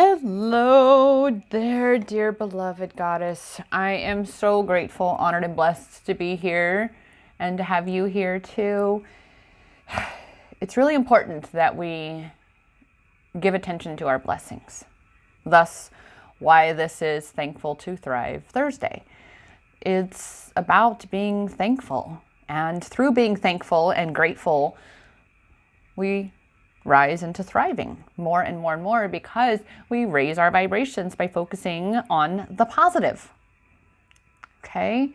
Hello there, dear beloved goddess. I am so grateful, honored, and blessed to be here and to have you here too. It's really important that we give attention to our blessings. Thus, why this is Thankful to Thrive Thursday. It's about being thankful. And through being thankful and grateful, we rise into thriving more and more and more because we raise our vibrations by focusing on the positive. Okay?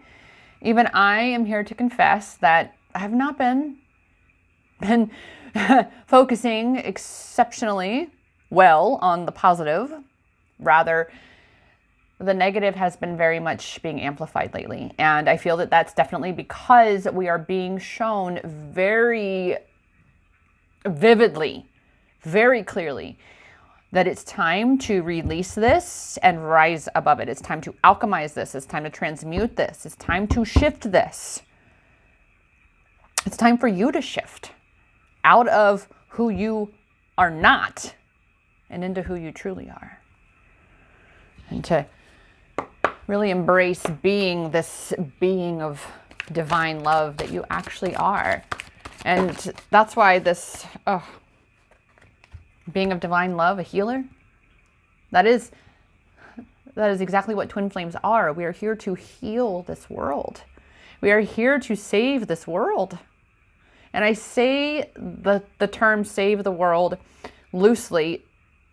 Even I am here to confess that I have not been focusing exceptionally well on the positive. Rather, the negative has been very much being amplified lately. And I feel that that's definitely because we are being shown very vividly, very clearly, that it's time to release this and rise above it. It's time to alchemize this. It's time to transmute this. It's time to shift this. It's time for you to shift out of who you are not and into who you truly are. And to really embrace being this being of divine love that you actually are. And that's why this being of divine love, a healer, that is exactly what twin flames are. We are here to heal this world. We are here to save this world. And I say the term save the world loosely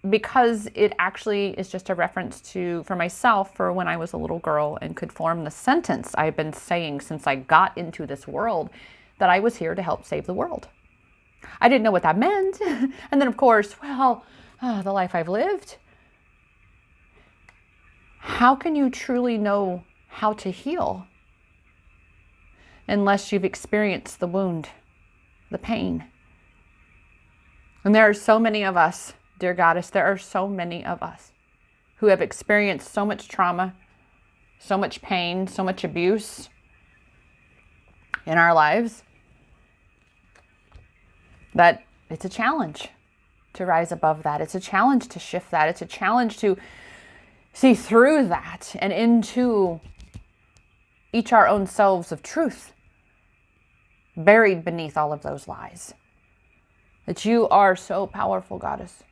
because it actually is just a reference to, for myself, for when I was a little girl and could form the sentence I've been saying since I got into this world, that I was here to help save the world. I didn't know what that meant. And then, of course, the life I've lived. How can you truly know how to heal unless you've experienced the wound, the pain? And there are so many of us, dear goddess, there are so many of us who have experienced so much trauma, so much pain, so much abuse in our lives, that it's a challenge to rise above that. It's a challenge to shift that. It's a challenge to see through that and into each our own selves of truth buried beneath all of those lies. That you are so powerful, goddess.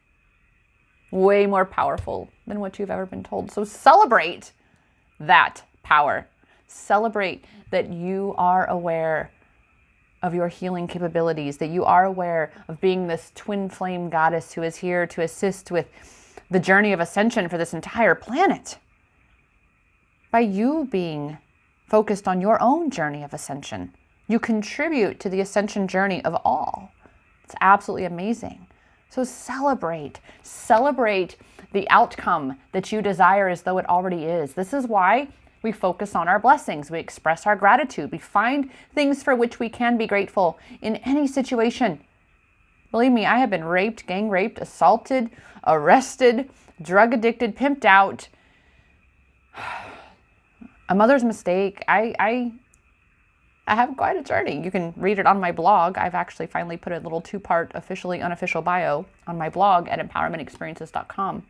Way more powerful than what you've ever been told. So celebrate that power. Celebrate that you are aware of your healing capabilities, that you are aware of being this twin flame goddess who is here to assist with the journey of ascension for this entire planet. By you being focused on your own journey of ascension, you contribute to the ascension journey of all. It's absolutely amazing. So celebrate the outcome that you desire as though it already is. This is why we focus on our blessings. We express our gratitude. We find things for which we can be grateful in any situation. Believe me, I have been raped, gang raped, assaulted, arrested, drug addicted, pimped out. A mother's mistake. I have quite a journey. You can read it on my blog. I've actually finally put a little 2-part officially unofficial bio on my blog at empowermentexperiences.com.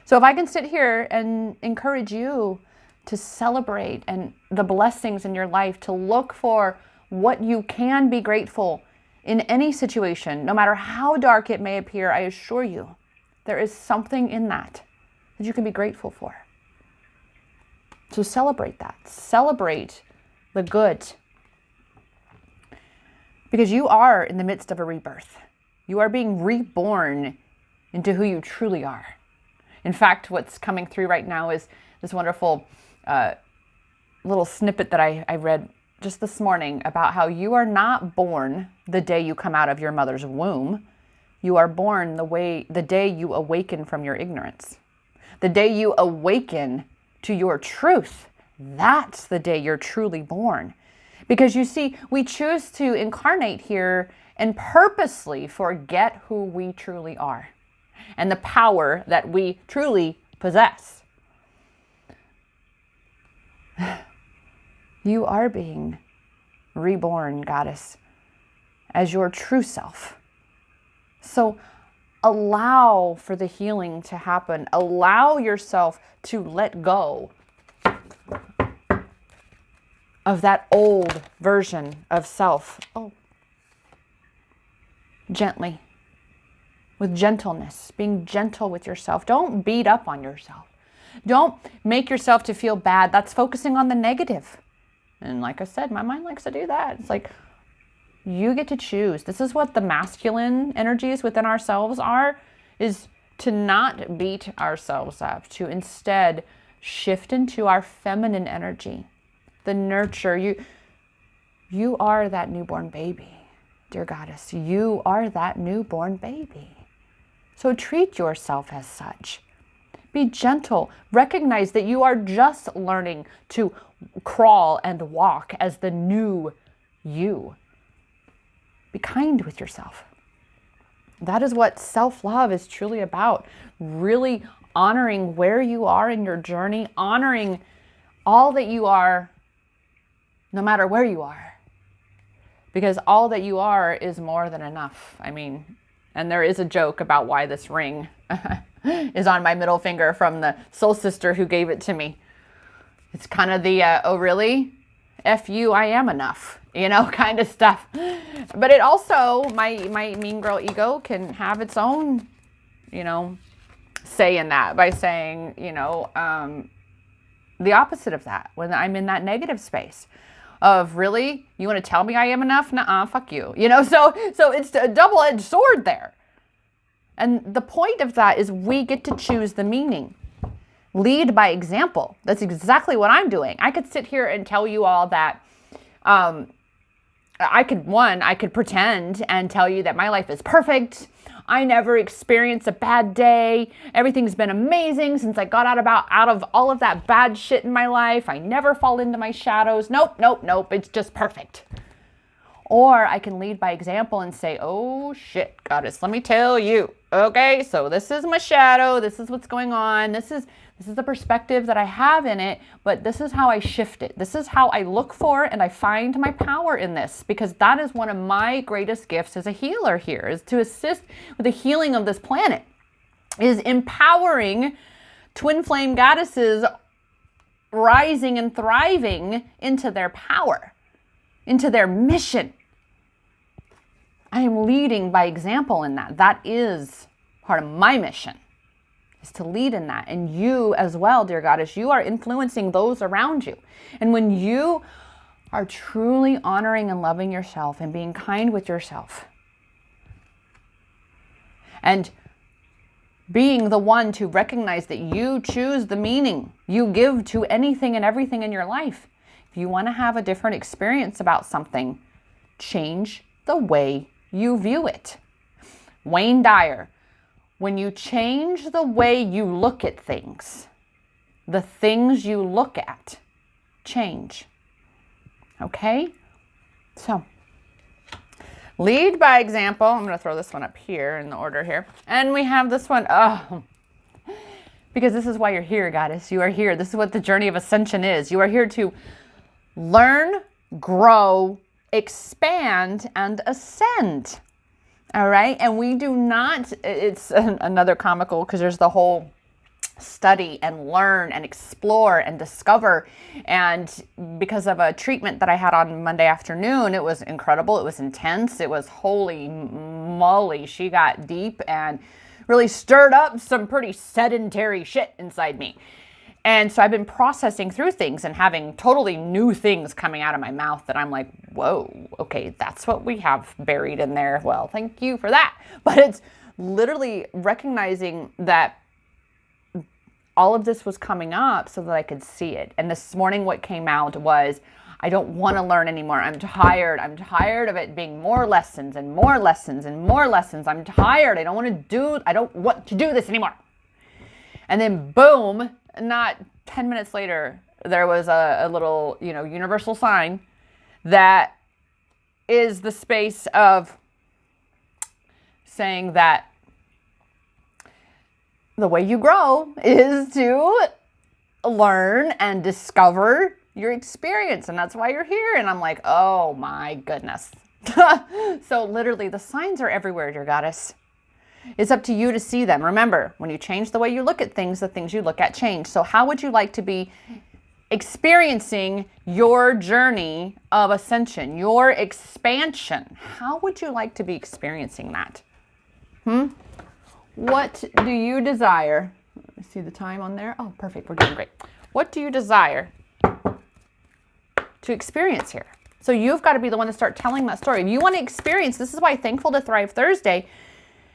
So if I can sit here and encourage you to celebrate and the blessings in your life, to look for what you can be grateful in any situation, no matter how dark it may appear, I assure you, there is something in that you can be grateful for. So celebrate that. Celebrate the good. Because you are in the midst of a rebirth. You are being reborn into who you truly are. In fact, what's coming through right now is this wonderful little snippet that I read just this morning about how you are not born the day you come out of your mother's womb. You are born the day you awaken from your ignorance. The day you awaken to your truth. That's the day you're truly born. Because you see, we choose to incarnate here and purposely forget who we truly are and the power that we truly possess. You are being reborn, goddess, as your true self. So allow for the healing to happen. Allow yourself to let go of that old version of self. Oh, gently, with gentleness, being gentle with yourself. Don't beat up on yourself. Don't make yourself to feel bad. That's focusing on the negative. And like I said, my mind likes to do that. It's like, you get to choose. This is what the masculine energies within ourselves are, is to not beat ourselves up, to instead shift into our feminine energy, the nurture. You are that newborn baby, dear goddess. You are that newborn baby. So treat yourself as such. Be gentle. Recognize that you are just learning to crawl and walk as the new you. Be kind with yourself. That is what self-love is truly about. Really honoring where you are in your journey, honoring all that you are, no matter where you are. Because all that you are is more than enough. I mean, and there is a joke about why this ring is on my middle finger from the soul sister who gave it to me. It's kind of the, oh really? F you, I am enough, kind of stuff. But it also, my mean girl ego can have its own, say in that by saying, the opposite of that. When I'm in that negative space of, really, you want to tell me I am enough? Nuh-uh, fuck you. So it's a double-edged sword there. And the point of that is we get to choose the meaning. Lead by example. That's exactly what I'm doing. I could sit here and tell you all that I could pretend and tell you that my life is perfect. I never experienced a bad day. Everything's been amazing since I got out of all of that bad shit in my life. I never fall into my shadows. Nope. It's just perfect. Or I can lead by example and say, oh shit, goddess, let me tell you. Okay, so this is my shadow. This is what's going on. This is the perspective that I have in it, but this is how I shift it. This is how I look for and I find my power in this, because that is one of my greatest gifts as a healer here, is to assist with the healing of this planet, is empowering twin flame goddesses rising and thriving into their power, into their mission. I am leading by example in that. That is part of my mission, is to lead in that. And you as well, dear goddess, you are influencing those around you. And when you are truly honoring and loving yourself and being kind with yourself and being the one to recognize that you choose the meaning you give to anything and everything in your life. If you want to have a different experience about something, change the way you view it. Wayne Dyer, when you change the way you look at things, the things you look at change. Okay? So, lead by example. I'm going to throw this one up here in the order here. And we have this one. Oh, because this is why you're here, goddess. You are here. This is what the journey of ascension is. You are here to learn, grow, expand, and ascend. All right. And we do not, it's another comical, because there's the whole study and learn and explore and discover. And because of a treatment that I had on Monday afternoon, it was incredible. It was intense. It was holy moly. She got deep and really stirred up some pretty sedentary shit inside me. And so I've been processing through things and having totally new things coming out of my mouth that I'm like, whoa, okay, that's what we have buried in there. Well, thank you for that. But it's literally recognizing that all of this was coming up so that I could see it. And this morning what came out was, I don't want to learn anymore. I'm tired. I'm tired of it being more lessons and more lessons and more lessons. I'm tired. I don't want to do this anymore. And then boom, not 10 minutes later, there was a little, universal sign that is the space of saying that the way you grow is to learn and discover your experience. And that's why you're here. And I'm like, oh my goodness. So literally the signs are everywhere, dear goddess. It's up to you to see them. Remember, when you change the way you look at things, the things you look at change. So how would you like to be experiencing your journey of ascension, your expansion? How would you like to be experiencing that? What do you desire? Let me see the time on there. Oh, perfect. We're doing great. What do you desire to experience here? So you've got to be the one to start telling that story. If you want to experience, this is why Thankful to Thrive Thursday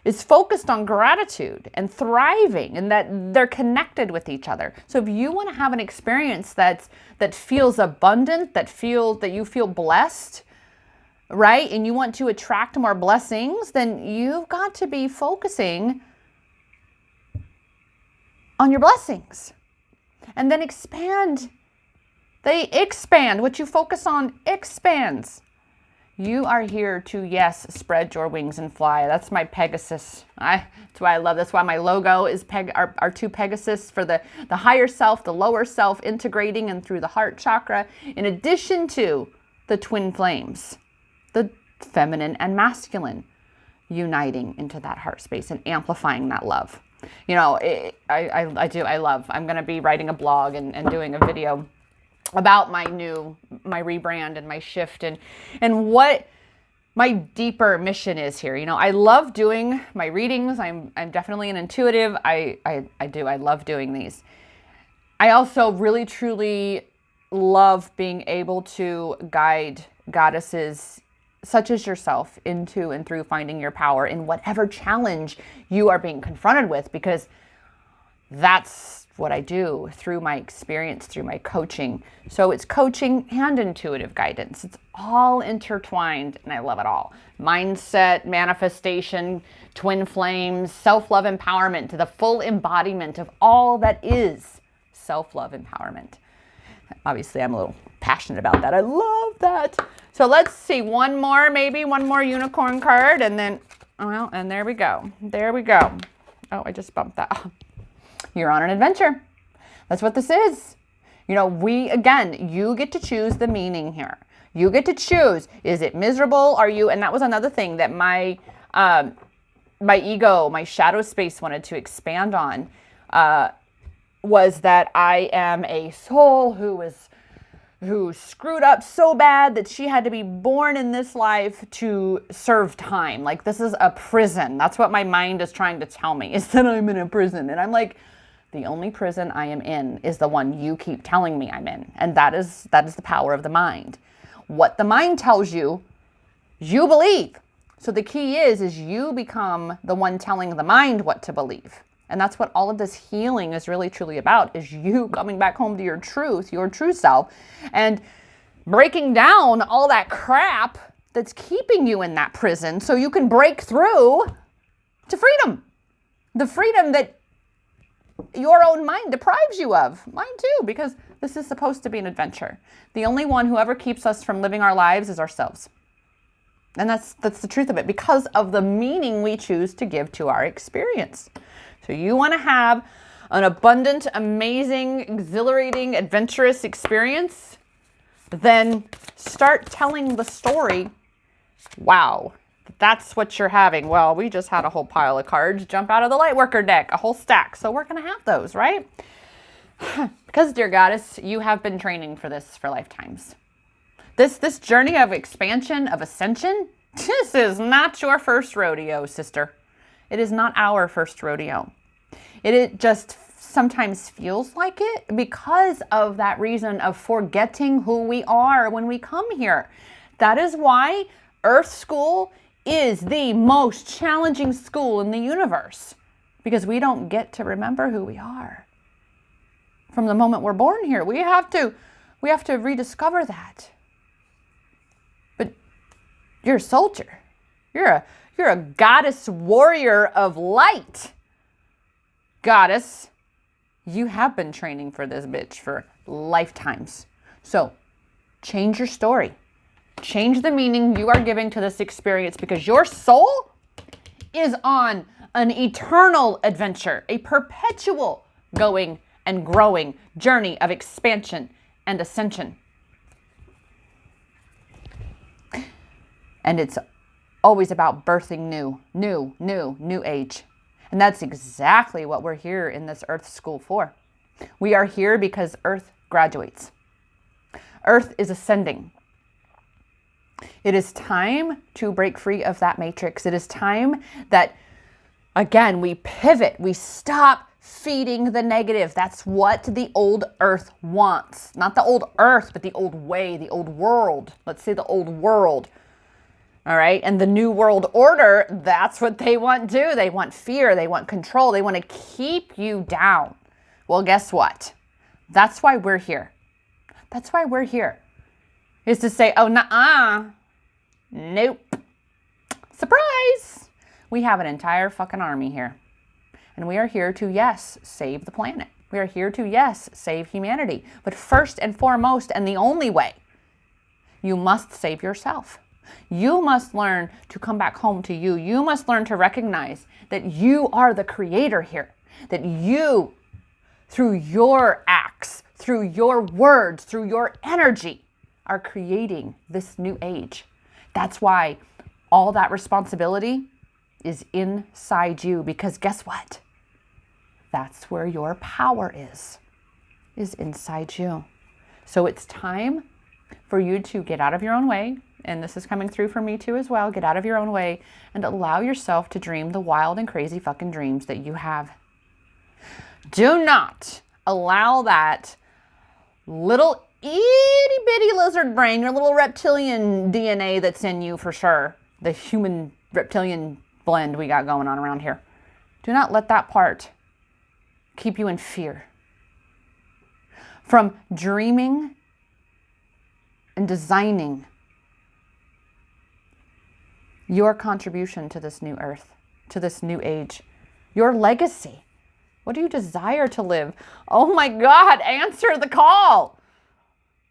is focused on gratitude and thriving, and that they're connected with each other. So if you want to have an experience that feels abundant, that you feel blessed, right? And you want to attract more blessings, then you've got to be focusing on your blessings. And then expand. They expand. What you focus on expands. You are here to, yes, spread your wings and fly. That's my Pegasus. That's why I love. That's why my logo is our two Pegasus for the higher self, the lower self, integrating and through the heart chakra, in addition to the twin flames, the feminine and masculine, uniting into that heart space and amplifying that love. You know, I love. I'm going to be writing a blog and doing a video about my rebrand and my shift and what my deeper mission is here. You know, I love doing my readings. I'm definitely an intuitive. I love doing these. I also really truly love being able to guide goddesses such as yourself into and through finding your power in whatever challenge you are being confronted with, because that's what I do through my experience, through my coaching. So it's coaching and intuitive guidance. It's all intertwined, and I love it all. Mindset, manifestation, twin flames, self-love empowerment, to the full embodiment of all that is self-love empowerment. Obviously, I'm a little passionate about that. I love that. So let's see, maybe one more unicorn card, and then, well, and there we go. There we go. Oh, I just bumped that. You're on an adventure. That's what this is. You know, you get to choose the meaning here. You get to choose. Is it miserable? Are you? And that was another thing that my ego, my shadow space wanted to expand on, was that I am a soul who screwed up so bad that she had to be born in this life to serve time. Like, this is a prison. That's what my mind is trying to tell me, is that I'm in a prison. And I'm like, the only prison I am in is the one you keep telling me I'm in. And that is the power of the mind. What the mind tells you, you believe. So the key is you become the one telling the mind what to believe. And that's what all of this healing is really truly about, is you coming back home to your truth, your true self, and breaking down all that crap that's keeping you in that prison so you can break through to freedom. The freedom that your own mind deprives you of. Mine too, because this is supposed to be an adventure. The only one who ever keeps us from living our lives is ourselves. And that's the truth of it, because of the meaning we choose to give to our experience. So you want to have an abundant, amazing, exhilarating, adventurous experience, then start telling the story. Wow, that's what you're having. Well, we just had a whole pile of cards jump out of the Lightworker deck, a whole stack. So we're going to have those, right? Because, dear goddess, you have been training for this for lifetimes. This journey of expansion, of ascension, this is not your first rodeo, sister. It is not our first rodeo. It just sometimes feels like it because of that reason of forgetting who we are when we come here. That is why Earth School is the most challenging school in the universe, because we don't get to remember who we are. From the moment we're born here, we have to rediscover that. But you're a soldier. You're a goddess warrior of light. Goddess, you have been training for this bitch for lifetimes. So change your story. Change the meaning you are giving to this experience, because your soul is on an eternal adventure, a perpetual going and growing journey of expansion and ascension. And it's always about birthing new age. And that's exactly what we're here in this Earth school for. We are here because Earth graduates. Earth is ascending. It is time to break free of that matrix. It is time that, again, we pivot. We stop feeding the negative. That's what the old Earth wants. Not the old Earth, but the old way, the old world. Let's say the old world. All right. And the new world order, that's what they want too. They want fear. They want control. They want to keep you down. Well, guess what? That's why we're here. That's why we're here. Is to say, oh, nuh-uh. Nope. Surprise. We have an entire fucking army here. And we are here to, yes, save the planet. We are here to, yes, save humanity. But first and foremost, and the only way, you must save yourself. You must learn to come back home to you. You must learn to recognize that you are the creator here. That you, through your acts, through your words, through your energy, are creating this new age. That's why all that responsibility is inside you. Because guess what? That's where your power is inside you. So it's time for you to get out of your own way. And this is coming through for me too as well. Get out of your own way and allow yourself to dream the wild and crazy fucking dreams that you have. Do not allow that little itty bitty lizard brain, your little reptilian DNA that's in you for sure. The human reptilian blend we got going on around here. Do not let that part keep you in fear. From dreaming and designing your contribution to this new earth, to this new age, your legacy. What do you desire to live? Oh my God, answer the call.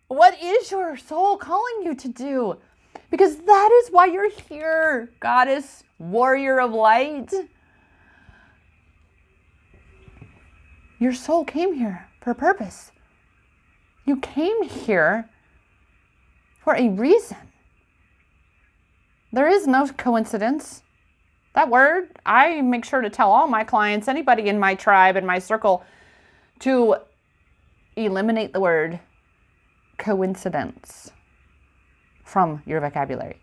What is your soul calling you to do? Because that is why you're here, goddess, warrior of light. Your soul came here for a purpose. You came here for a reason. There is no coincidence. That word, I make sure to tell all my clients, anybody in my tribe, in my circle, to eliminate the word coincidence from your vocabulary.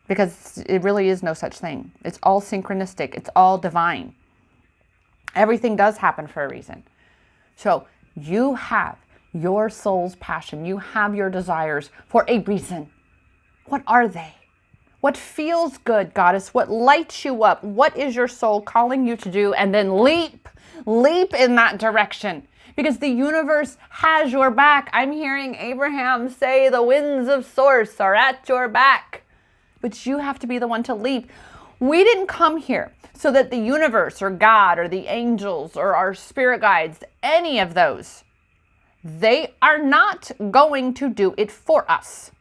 Because it really is no such thing. It's all synchronistic. It's all divine. Everything does happen for a reason. So you have your soul's passion. You have your desires for a reason. What are they? What feels good, goddess? What lights you up? What is your soul calling you to do? And then leap in that direction. Because the universe has your back. I'm hearing Abraham say the winds of source are at your back. But you have to be the one to leap. We didn't come here so that the universe or God or the angels or our spirit guides, any of those, they are not going to do it for us.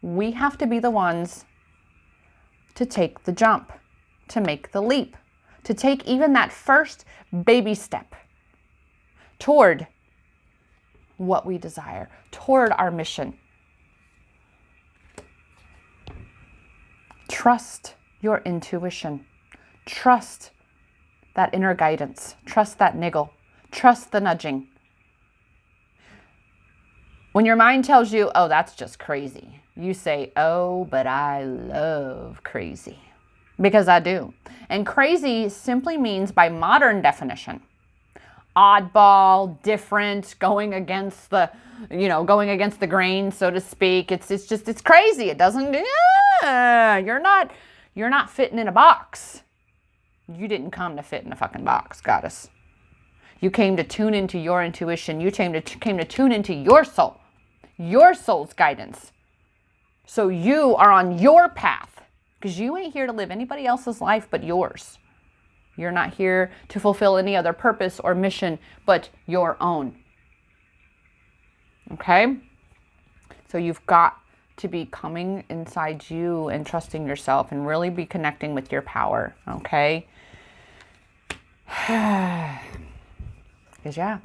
We have to be the ones to take the jump, to make the leap, to take even that first baby step toward what we desire, toward our mission. Trust your intuition. Trust that inner guidance. Trust that niggle. Trust the nudging. When your mind tells you, oh, that's just crazy, you say, oh, but I love crazy. Because I do. And crazy simply means, by modern definition, oddball, different, going against the grain, so to speak. It's crazy. It doesn't, you're not fitting in a box. You didn't come to fit in a fucking box, goddess. You came to tune into your intuition. You came to tune into your soul, your soul's guidance. So you are on your path, because you ain't here to live anybody else's life but yours. You're not here to fulfill any other purpose or mission but your own. Okay? So you've got to be coming inside you and trusting yourself and really be connecting with your power. Okay? Because yeah,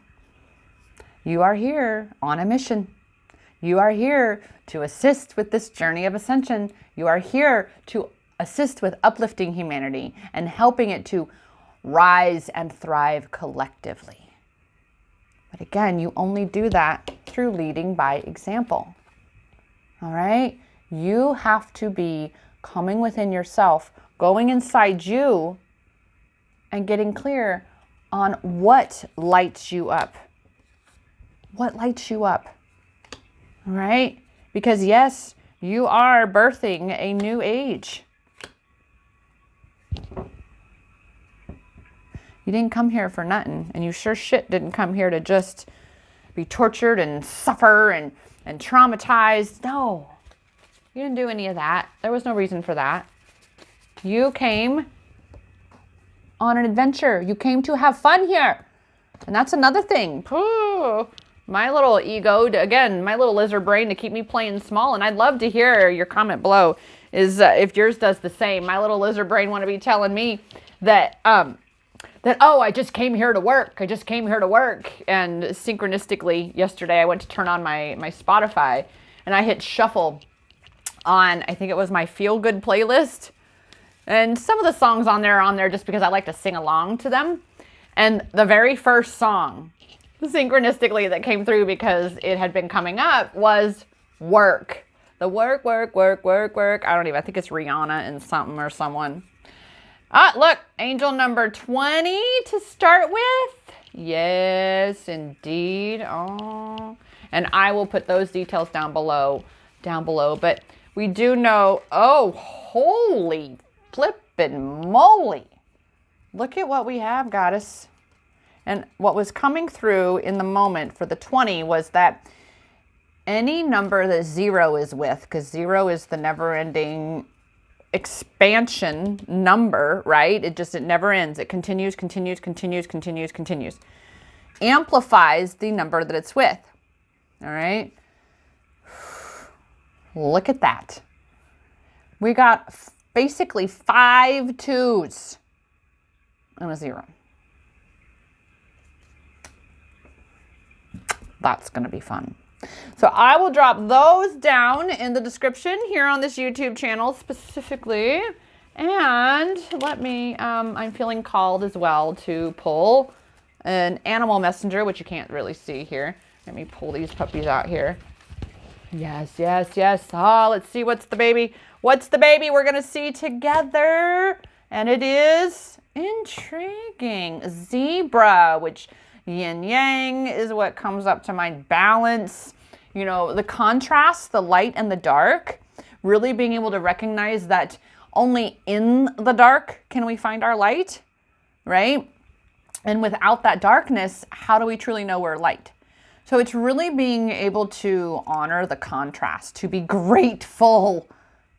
you are here on a mission. You are here to assist with this journey of ascension. You are here to assist with uplifting humanity and helping it to rise and thrive collectively. But again, you only do that through leading by example. All right? You have to be coming within yourself, going inside you, and getting clear on what lights you up. What lights you up? All right? Because yes, you are birthing a new age. You didn't come here for nothing, and you sure shit didn't come here to just be tortured and suffer and traumatized. No, you didn't do any of that. There was no reason for that. You came on an adventure. You came to have fun here. And that's another thing. Ooh, my little ego, again, my little lizard brain to keep me playing small. And I'd love to hear your comment below is if yours does the same. My little lizard brain want to be telling me that, oh, I just came here to work. I just came here to work. And synchronistically, yesterday I went to turn on my Spotify and I hit shuffle on, I think it was my feel good playlist. And some of the songs on there are on there just because I like to sing along to them. And the very first song, synchronistically, that came through because it had been coming up was Work. The work. I think it's Rihanna and something or someone. Ah, look, angel number 20 to start with. Yes, indeed. Oh, and I will put those details down below. But we do know, oh, holy flippin' moly. Look at what we have, goddess. And what was coming through in the moment for the 20 was that any number that 0 is with, because 0 is the never-ending expansion number, right? It never ends. It continues, amplifies the number that it's with. All right? Look at that. We got basically 5 2s and a 0. That's going to be fun. So I will drop those down in the description here on this YouTube channel specifically. And let me, I'm feeling called as well to pull an animal messenger, which you can't really see here. Let me pull these puppies out here. Yes. Oh, let's see. What's the baby we're going to see together? And it is intriguing. Zebra, which yin yang is what comes up to mind. Balance, you know, the contrast, the light and the dark, really being able to recognize that only in the dark can we find our light, right? And without that darkness, how do we truly know we're light? So it's really being able to honor the contrast, to be grateful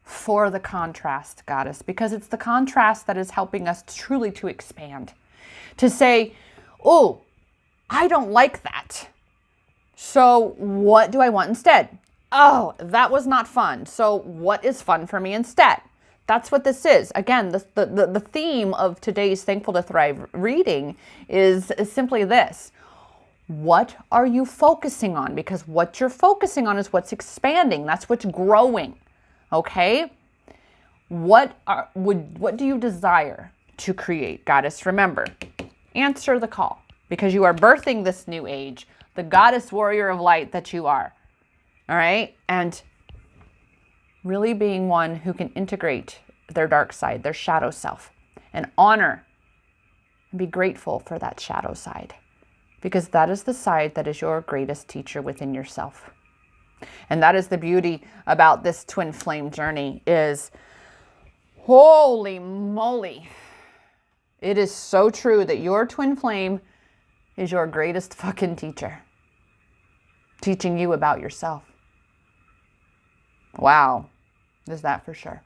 for the contrast, goddess, because it's the contrast that is helping us truly to expand. To say, oh, I don't like that. So what do I want instead? Oh, that was not fun. So what is fun for me instead? That's what this is. Again, the theme of today's Thankful to Thrive reading is simply this. What are you focusing on? Because what you're focusing on is what's expanding. That's what's growing. Okay? What do you desire to create, goddess? Remember, answer the call. Because you are birthing this new age, the goddess warrior of light that you are. All right? And really being one who can integrate their dark side, their shadow self, and honor and be grateful for that shadow side. Because that is the side that is your greatest teacher within yourself. And that is the beauty about this twin flame journey is, holy moly, it is so true that your twin flame is your greatest fucking teacher. Teaching you about yourself. Wow. Is that for sure?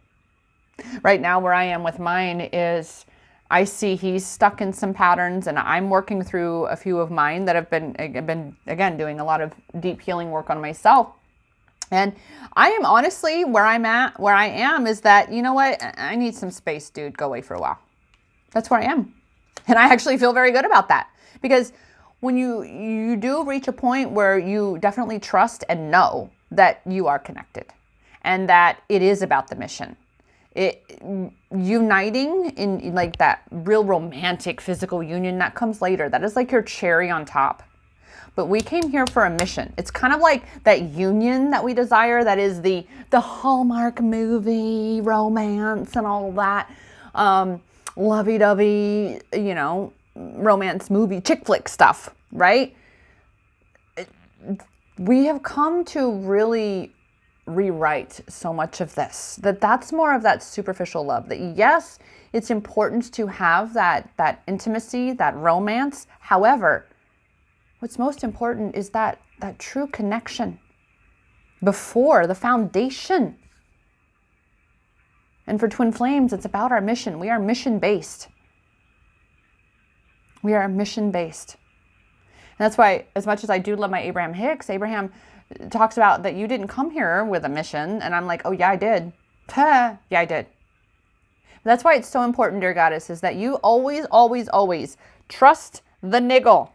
Right now where I am with mine is I see he's stuck in some patterns and I'm working through a few of mine that have been again, doing a lot of deep healing work on myself. And I am honestly where I am is that, you know what? I need some space, dude. Go away for a while. That's where I am. And I actually feel very good about that. Because when you do reach a point where you definitely trust and know that you are connected and that it is about the mission. Uniting in like that real romantic physical union, that comes later. That is like your cherry on top. But we came here for a mission. It's kind of like that union that we desire, that is the Hallmark movie romance and all that lovey-dovey, romance movie chick flick stuff, right? We have come to really rewrite so much of this, that's more of that superficial love. That yes, it's important to have that intimacy, that romance. However, what's most important is that true connection before the foundation. And for Twin Flames, it's about our mission. We are mission-based. We are mission-based. And that's why, as much as I do love my Abraham Hicks, Abraham talks about that you didn't come here with a mission. And I'm like, oh yeah, I did. Yeah, I did. That's why it's so important, dear Goddess, is that you always, always, always trust the niggle.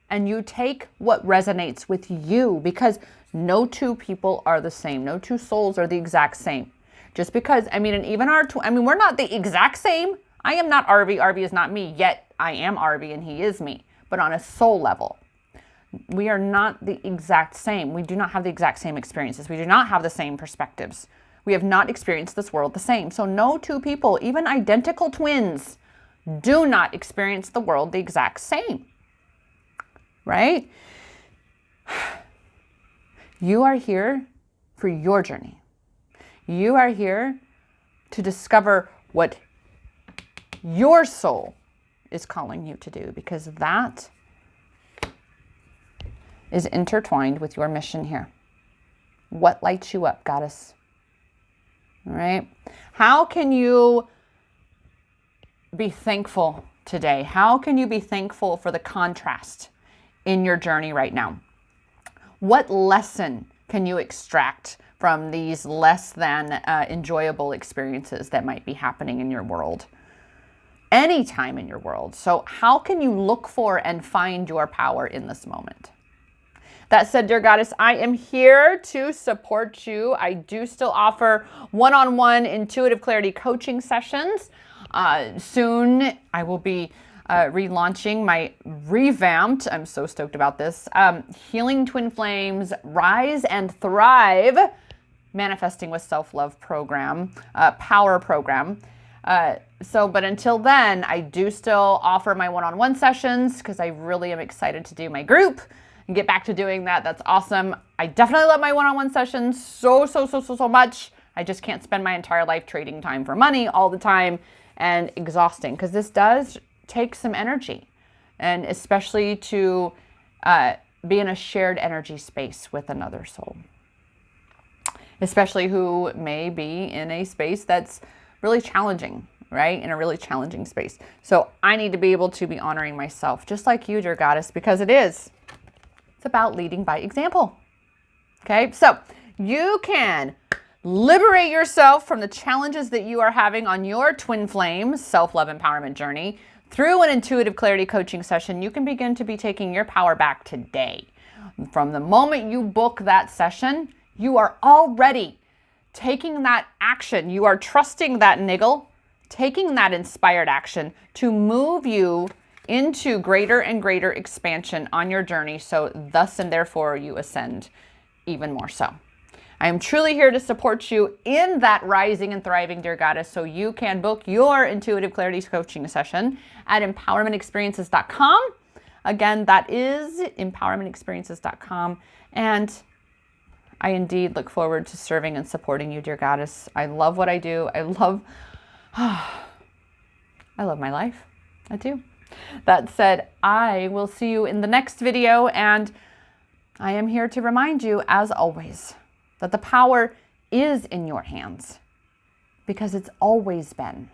And you take what resonates with you, because no two people are the same. No two souls are the exact same. Just because, and even we're not the exact same. I am not Arvi. Arvi is not me, yet I am Arvi and he is me. But on a soul level, we are not the exact same. We do not have the exact same experiences. We do not have the same perspectives. We have not experienced this world the same. So no two people, even identical twins, do not experience the world the exact same. Right? You are here for your journey. You are here to discover what your soul is calling you to do, because that is intertwined with your mission here. What lights you up, Goddess? All right? How can you be thankful today? How can you be thankful for the contrast in your journey right now? What lesson can you extract from these less than enjoyable experiences that might be happening in your world? Anytime in your world. So how can you look for and find your power in this moment? That said, dear Goddess, I am here to support you. I do still offer one-on-one intuitive clarity coaching sessions. Soon I will be relaunching my revamped, I'm so stoked about this, Healing Twin Flames, Rise and Thrive, Manifesting with Self-Love program, power program. But until then, I do still offer my one-on-one sessions, because I really am excited to do my group and get back to doing that. That's awesome. I definitely love my one-on-one sessions so much. I just can't spend my entire life trading time for money all the time, and exhausting, because this does take some energy, and especially to be in a shared energy space with another soul, especially who may be in a space that's really challenging, right? In a really challenging space. So I need to be able to be honoring myself, just like you, dear Goddess, because it's about leading by example. Okay, so you can liberate yourself from the challenges that you are having on your Twin Flames self-love empowerment journey through an intuitive clarity coaching session. You can begin to be taking your power back today. From the moment you book that session, you are already taking that action. You are trusting that niggle, taking that inspired action to move you into greater and greater expansion on your journey. So thus and therefore you ascend even more so. I am truly here to support you in that rising and thriving, dear Goddess. So you can book your intuitive clarity coaching session at empowermentexperiences.com. Again, that is empowermentexperiences.com. And I indeed look forward to serving and supporting you, dear Goddess. I love what I do. I love my life. I do. That said, I will see you in the next video, and I am here to remind you, as always, that the power is in your hands, because it's always been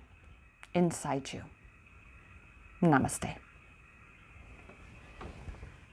inside you. Namaste.